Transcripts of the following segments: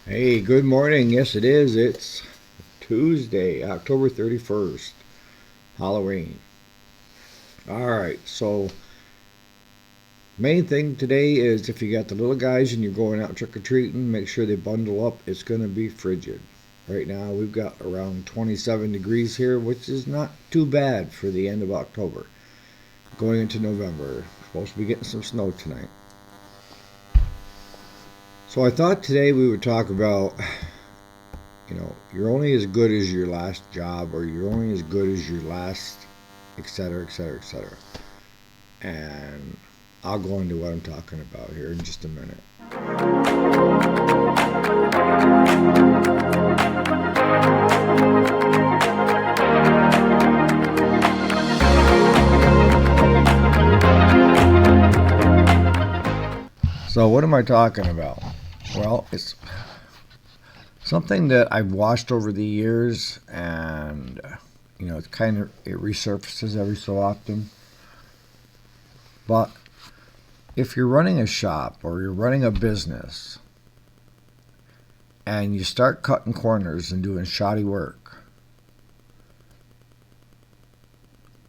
Hey, good morning. Yes, it is. It's Tuesday, October 31st, Halloween. All right, so main thing today is if you got the little guys and you're going out trick-or-treating, make sure they bundle up. It's going to be frigid. Right now, we've got around 27 degrees here, which is not too bad for the end of October. Going into November, supposed to be getting some snow tonight. So I thought today we would talk about you're only as good as your last job, or you're only as good as your last, etc., etc., etc. And I'll go into what I'm talking about here in just a minute. So, what am I talking about? Well, it's something that I've watched over the years, and it resurfaces every so often. But if you're running a shop or you're running a business and you start cutting corners and doing shoddy work,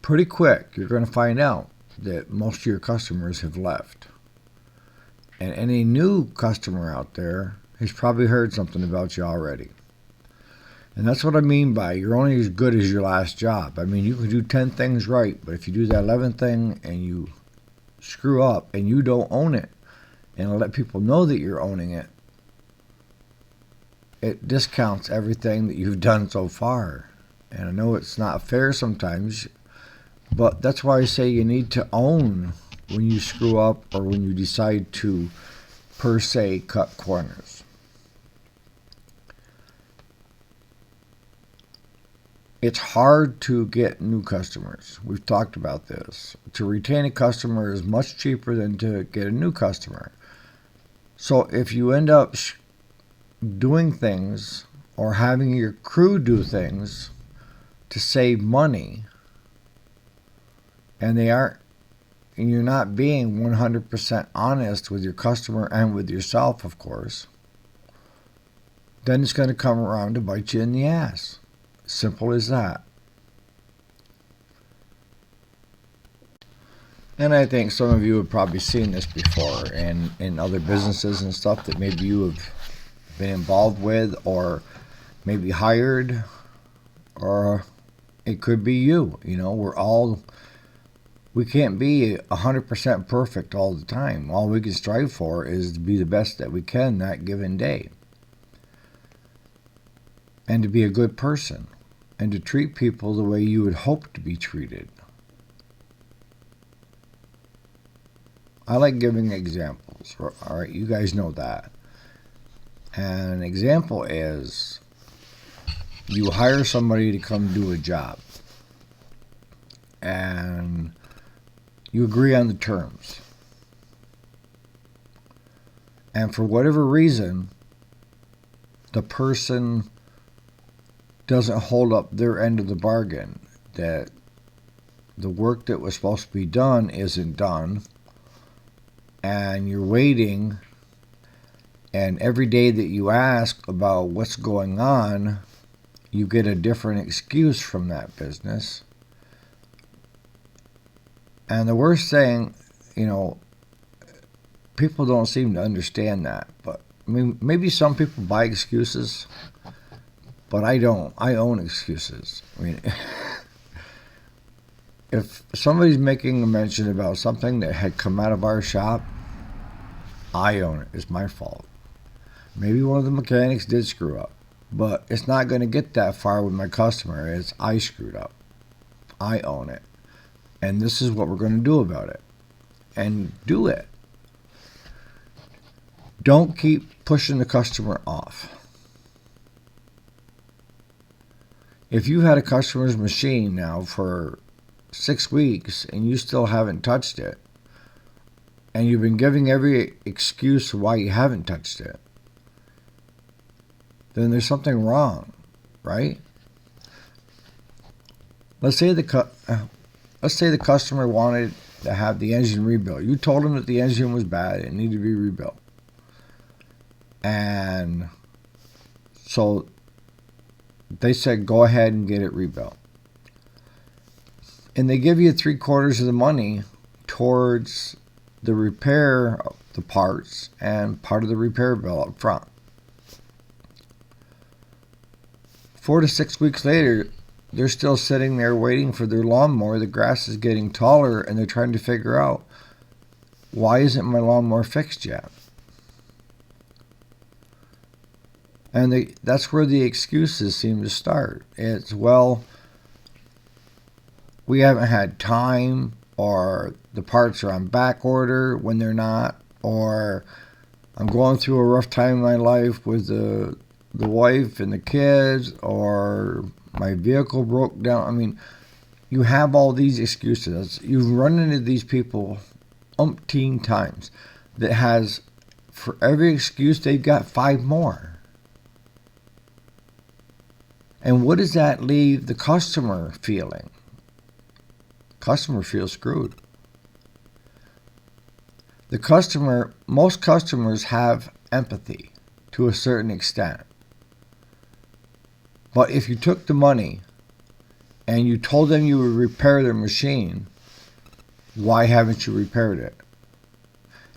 pretty quick you're going to find out that most of your customers have left. And any new customer out there has probably heard something about you already. And that's what I mean by you're only as good as your last job. I mean, you can do 10 things right, but if you do that 11th thing and you screw up and you don't own it and let people know that you're owning it, it discounts everything that you've done so far. And I know it's not fair sometimes, but that's why I say you need to own when you screw up or when you decide to, per se, cut corners. It's hard to get new customers. We've talked about this. To retain a customer is much cheaper than to get a new customer. So if you end up doing things or having your crew do things to save money, and you're not being 100% honest with your customer and with yourself, of course, then it's going to come around to bite you in the ass. Simple as that. And I think some of you have probably seen this before in other businesses and stuff that maybe you have been involved with or maybe hired, or it could be you. We can't be 100% perfect all the time. All we can strive for is to be the best that we can that given day. And to be a good person. And to treat people the way you would hope to be treated. I like giving examples. All right, you guys know that. And an example is you hire somebody to come do a job. And you agree on the terms. And for whatever reason, the person doesn't hold up their end of the bargain, that the work that was supposed to be done isn't done, and you're waiting, and every day that you ask about what's going on, you get a different excuse from that business. And the worst thing, people don't seem to understand that. But I mean, maybe some people buy excuses, but I don't. I own excuses. I mean, if somebody's making a mention about something that had come out of our shop, I own it. It's my fault. Maybe one of the mechanics did screw up, but it's not going to get that far with my customer. It's I screwed up. I own it. And this is what we're going to do about it. And do it. Don't keep pushing the customer off. If you've had a customer's machine now for 6 weeks and you still haven't touched it, and you've been giving every excuse why you haven't touched it, then there's something wrong, right? Let's say the customer wanted to have the engine rebuilt. You told him that the engine was bad, it needed to be rebuilt. And So they said, go ahead and get it rebuilt. And they give you 3/4 of the money towards the repair of the parts and part of the repair bill up front. 4 to 6 weeks later, they're still sitting there waiting for their lawnmower. The grass is getting taller, and they're trying to figure out, why isn't my lawnmower fixed yet? And that's where the excuses seem to start. It's, well, we haven't had time, or the parts are on back order when they're not, or I'm going through a rough time in my life with the wife and the kids, or my vehicle broke down. I mean, you have all these excuses. You've run into these people umpteen times that has, for every excuse, they've got 5 more. And what does that leave the customer feeling? Customer feels screwed. Most customers have empathy to a certain extent. But if you took the money and you told them you would repair their machine, why haven't you repaired it?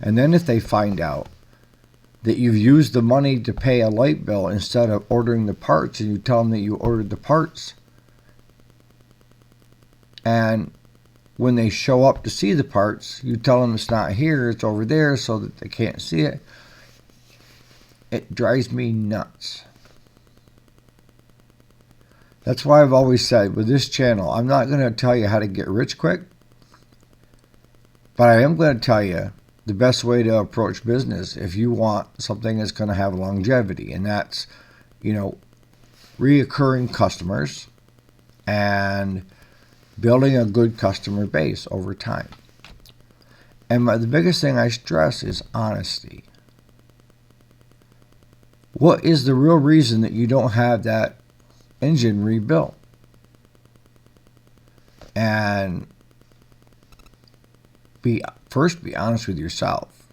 And then if they find out that you've used the money to pay a light bill instead of ordering the parts, and you tell them that you ordered the parts, and when they show up to see the parts, you tell them it's not here, it's over there, so that they can't see it, it drives me nuts. That's why I've always said, with this channel, I'm not going to tell you how to get rich quick, but I am going to tell you the best way to approach business if you want something that's going to have longevity. And that's, reoccurring customers and building a good customer base over time. And the biggest thing I stress is honesty. What is the real reason that you don't have that engine rebuilt? And first be honest with yourself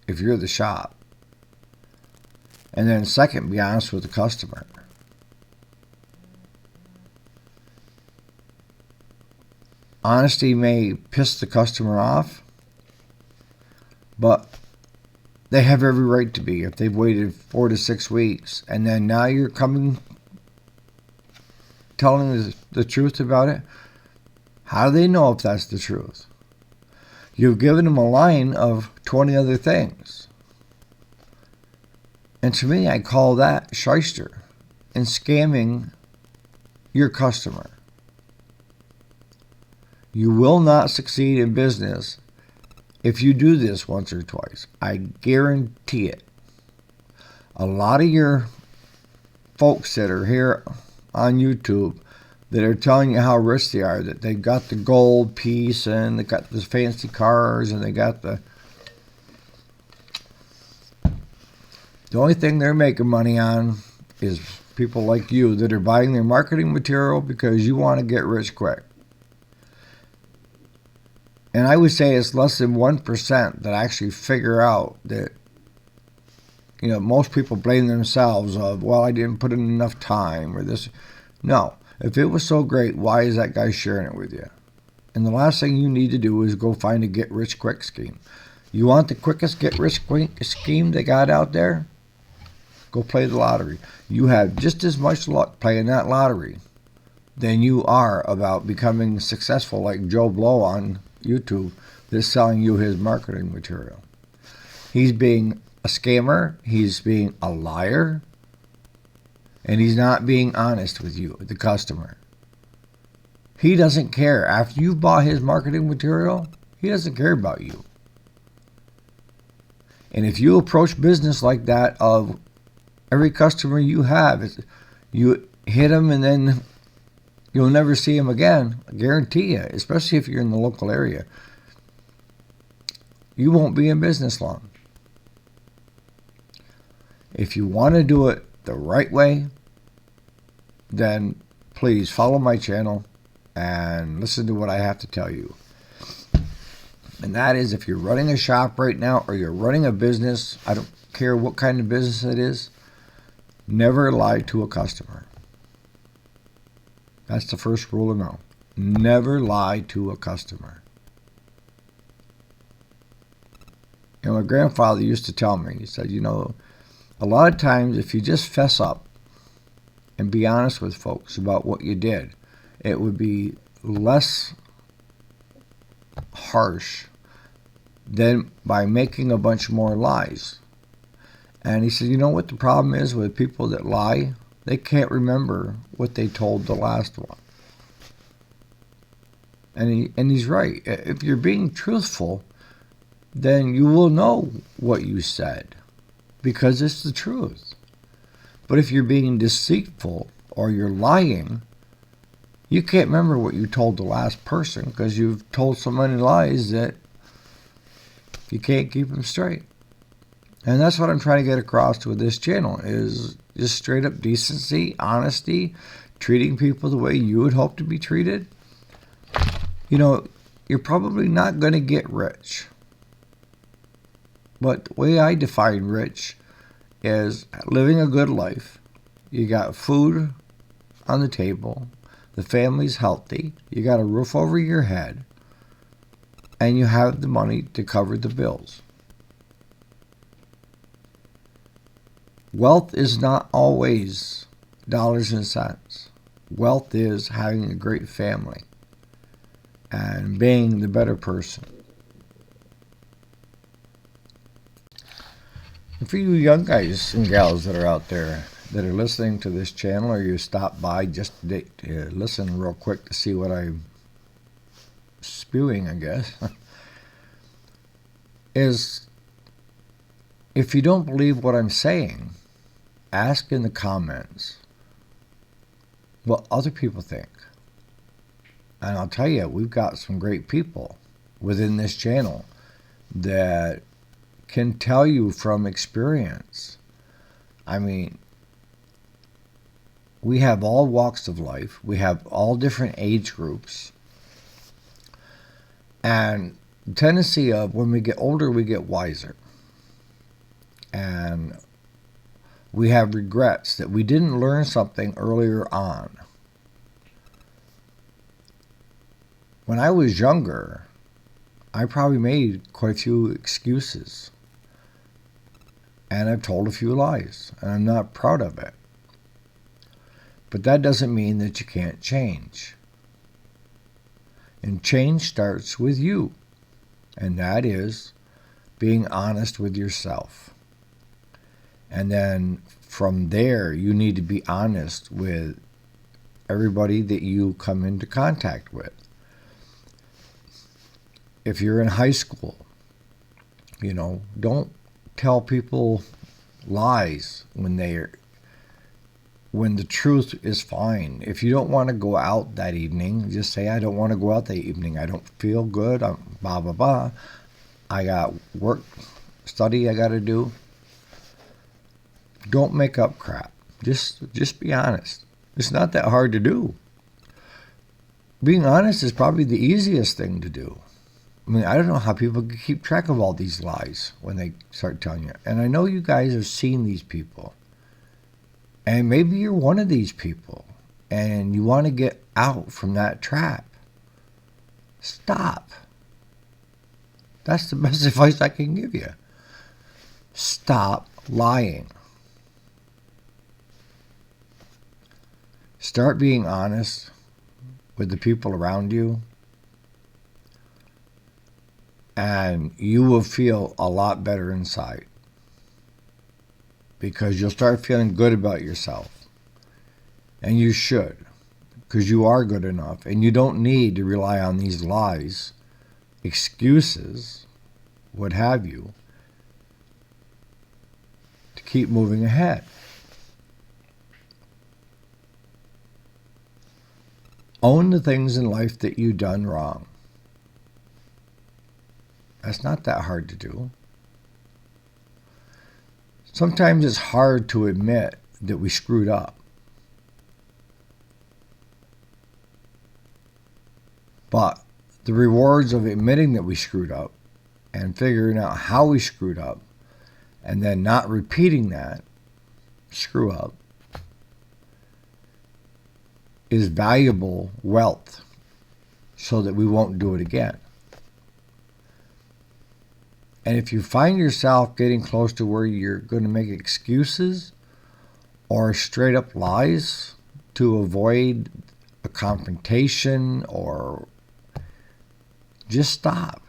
if you're the shop. And then second, be honest with the customer. Honesty may piss the customer off, but they have every right to be if they've waited 4 to 6 weeks, and then now you're telling the truth about it. How do they know if that's the truth? You've given them a line of 20 other things. And to me, I call that shyster and scamming your customer. You will not succeed in business if you do this once or twice. I guarantee it. A lot of your folks that are here on YouTube that are telling you how rich they are, that they've got the gold piece and they got the fancy cars and they got the only thing they're making money on is people like you that are buying their marketing material because you want to get rich quick. And I would say it's less than 1% that actually figure out that, most people blame themselves of, well, I didn't put in enough time or this. No. If it was so great, why is that guy sharing it with you? And the last thing you need to do is go find a get-rich-quick scheme. You want the quickest get-rich-quick scheme they got out there? Go play the lottery. You have just as much luck playing that lottery than you are about becoming successful like Joe Blow on YouTube that's selling you his marketing material. He's being a scammer. He's being a liar. And he's not being honest with you, the customer. He doesn't care. After you've bought his marketing material, he doesn't care about you. And if you approach business like that of every customer you have, you hit him and then you'll never see him again, I guarantee you, especially if you're in the local area, you won't be in business long. If you want to do it the right way, then please follow my channel and listen to what I have to tell you. And that is, if you're running a shop right now or you're running a business, I don't care what kind of business it is, Never lie to a customer. That's the first rule to know. Never lie to a customer. And my grandfather used to tell me, he said, a lot of times if you just fess up and be honest with folks about what you did, it would be less harsh than by making a bunch more lies. And he said, you know what the problem is with people that lie? They can't remember what they told the last one. And he's right. If you're being truthful, then you will know what you said because it's the truth. But if you're being deceitful or you're lying, you can't remember what you told the last person because you've told so many lies that you can't keep them straight. And that's what I'm trying to get across with this channel is just straight up decency, honesty, treating people the way you would hope to be treated. You're probably not going to get rich. But the way I define rich is living a good life. You got food on the table. The family's healthy. You got a roof over your head. And you have the money to cover the bills. Wealth is not always dollars and cents. Wealth is having a great family and being the better person. And for you young guys and gals that are out there that are listening to this channel, or you stop by just to listen real quick to see what I'm spewing, I guess, is if you don't believe what I'm saying, ask in the comments what other people think. And I'll tell you, we've got some great people within this channel that can tell you from experience. I mean, we have all walks of life. We have all different age groups. And the tendency of when we get older, we get wiser. And we have regrets that we didn't learn something earlier on. When I was younger, I probably made quite a few excuses. And I've told a few lies. And I'm not proud of it. But that doesn't mean that you can't change. And change starts with you. And that is being honest with yourself. And then from there, you need to be honest with everybody that you come into contact with. If you're in high school, don't tell people lies when the truth is fine. If you don't want to go out that evening, just say, I don't want to go out that evening. I don't feel good. I'm blah, blah, blah. I got work, study I got to do. Don't make up crap. Just be honest. It's not that hard to do. Being honest is probably the easiest thing to do. I mean, I don't know how people can keep track of all these lies when they start telling you. And I know you guys have seen these people. And maybe you're one of these people. And you want to get out from that trap. Stop. That's the best advice I can give you. Stop lying. Start being honest with the people around you. And you will feel a lot better inside. Because you'll start feeling good about yourself. And you should. Because you are good enough. And you don't need to rely on these lies, excuses, what have you, to keep moving ahead. Own the things in life that you've done wrong. That's not that hard to do. Sometimes it's hard to admit that we screwed up. But the rewards of admitting that we screwed up and figuring out how we screwed up and then not repeating that screw up is valuable wealth so that we won't do it again. And if you find yourself getting close to where you're going to make excuses or straight up lies to avoid a confrontation, or just stop.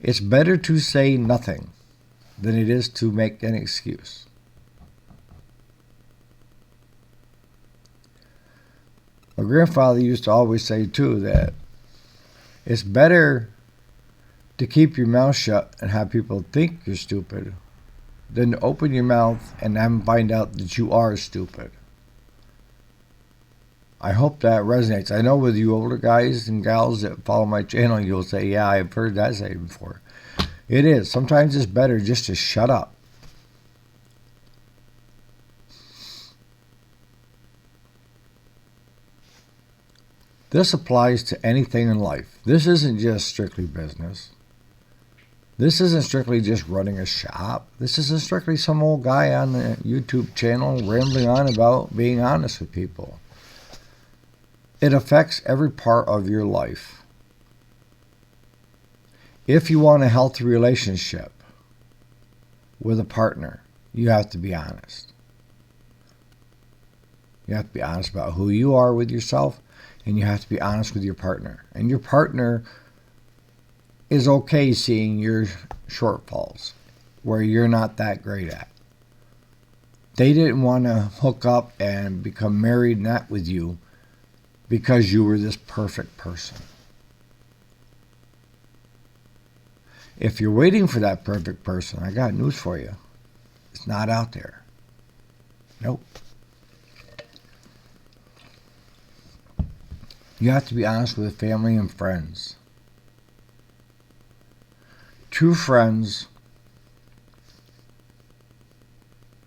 It's better to say nothing than it is to make an excuse. My grandfather used to always say, too, that it's better to keep your mouth shut and have people think you're stupid than to open your mouth and then find out that you are stupid. I hope that resonates. I know with you older guys and gals that follow my channel, you'll say, yeah, I've heard that say before. It is. Sometimes it's better just to shut up. This applies to anything in life. This isn't just strictly business. This isn't strictly just running a shop. This isn't strictly some old guy on the YouTube channel rambling on about being honest with people. It affects every part of your life. If you want a healthy relationship with a partner, you have to be honest. You have to be honest about who you are with yourself, and you have to be honest with your partner. And your partner is okay seeing your shortfalls, where you're not that great at. They didn't want to hook up and become married, not with you, because you were this perfect person. If you're waiting for that perfect person, I got news for you. It's not out there. Nope. You have to be honest with family and friends. True friends,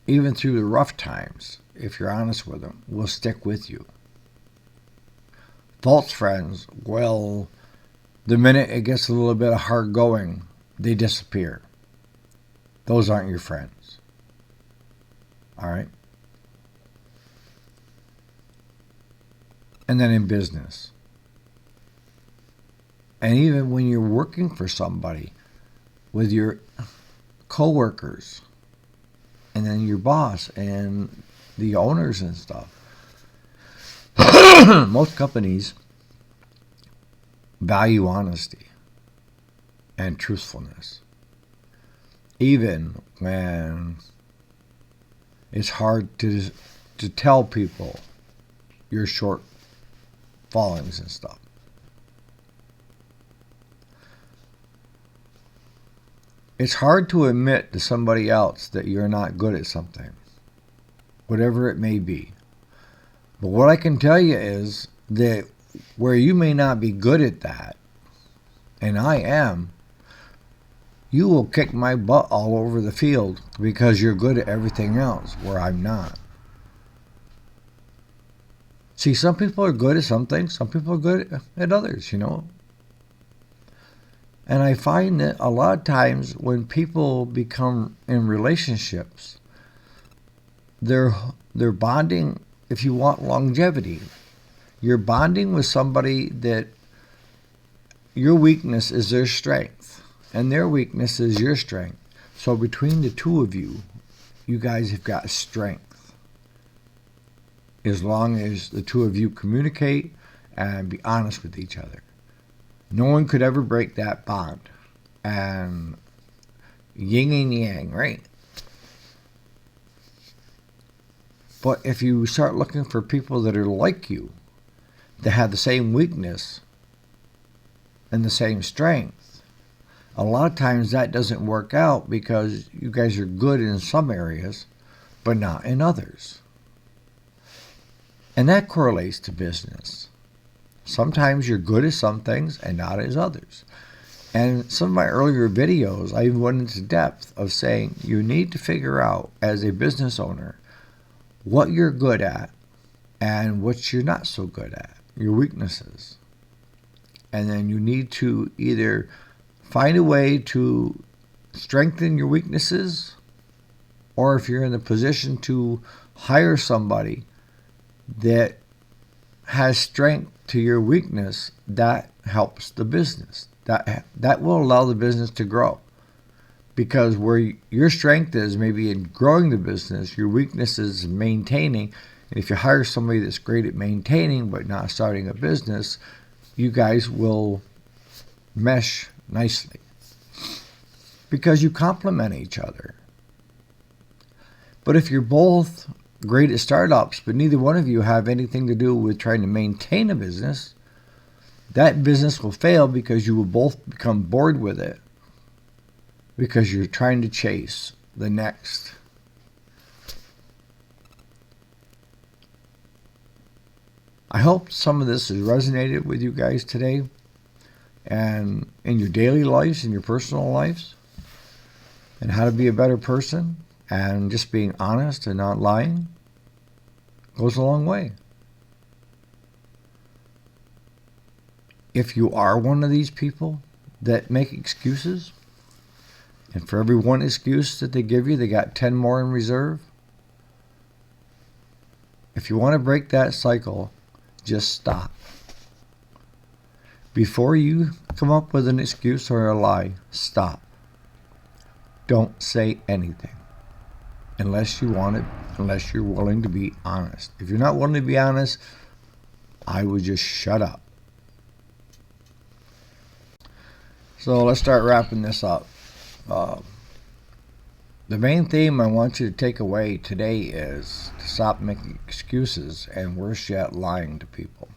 even through the rough times, if you're honest with them, will stick with you. False friends, well, the minute it gets a little bit hard going, they disappear. Those aren't your friends. All right? And then in business. And even when you're working for somebody, with your coworkers, and then your boss, and the owners and stuff. Most companies value honesty and truthfulness, even when it's hard to tell people your shortfallings and stuff. It's hard to admit to somebody else that you're not good at something, whatever it may be. But what I can tell you is that where you may not be good at that, and I am, you will kick my butt all over the field because you're good at everything else where I'm not. See, some people are good at some things, some people are good at others, you know. And I find that a lot of times when people become in relationships, they're bonding. If you want longevity, you're bonding with somebody that your weakness is their strength, and their weakness is your strength. So between the two of you, you guys have got strength. As long as the two of you communicate and be honest with each other. No one could ever break that bond. And yin and yang, right? But if you start looking for people that are like you, that have the same weakness and the same strength, a lot of times that doesn't work out because you guys are good in some areas, but not in others. And that correlates to business. Sometimes you're good at some things and not as others. And some of my earlier videos, I went into depth of saying you need to figure out as a business owner what you're good at and what you're not so good at, your weaknesses. And then you need to either find a way to strengthen your weaknesses or if you're in the position to hire somebody that has strength to your weakness, that helps the business. That will allow the business to grow. Because where your strength is maybe in growing the business, your weakness is maintaining. And if you hire somebody that's great at maintaining but not starting a business, you guys will mesh nicely. Because you complement each other. But if you're both great at startups, but neither one of you have anything to do with trying to maintain a business, that business will fail because you will both become bored with it. Because you're trying to chase the next. I hope some of this has resonated with you guys today and in your daily lives, in your personal lives, and how to be a better person, and just being honest and not lying goes a long way. If you are one of these people that make excuses, and for every one excuse that they give you, they got 10 more in reserve. If you want to break that cycle, just stop. Before you come up with an excuse or a lie, stop. Don't say anything unless you want it, unless you're willing to be honest. If you're not willing to be honest, I would just shut up. So let's start wrapping this up. The main theme I want you to take away today is to stop making excuses and, worse yet, lying to people.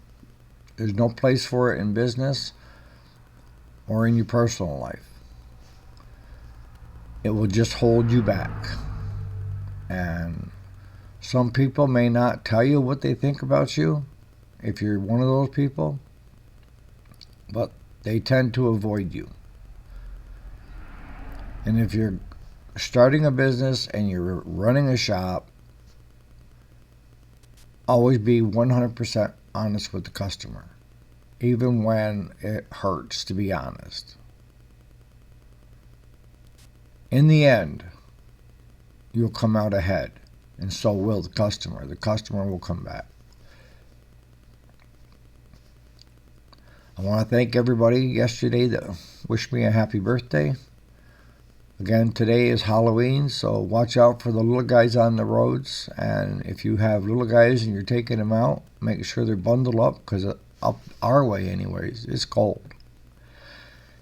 There's no place for it in business or in your personal life. It will just hold you back. And some people may not tell you what they think about you if you're one of those people, but they tend to avoid you. And if you're starting a business and you're running a shop, always be 100% honest with the customer, even when it hurts to be honest. In the end, you'll come out ahead, and so will the customer. The customer will come back. I want to thank everybody yesterday that wished me a happy birthday. Again, today is Halloween, so watch out for the little guys on the roads. And if you have little guys and you're taking them out, make sure they're bundled up, because up our way anyways, it's cold.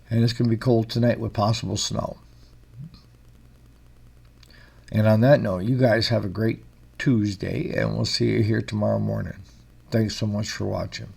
And it's going to be cold tonight with possible snow. And on that note, you guys have a great Tuesday, and we'll see you here tomorrow morning. Thanks so much for watching.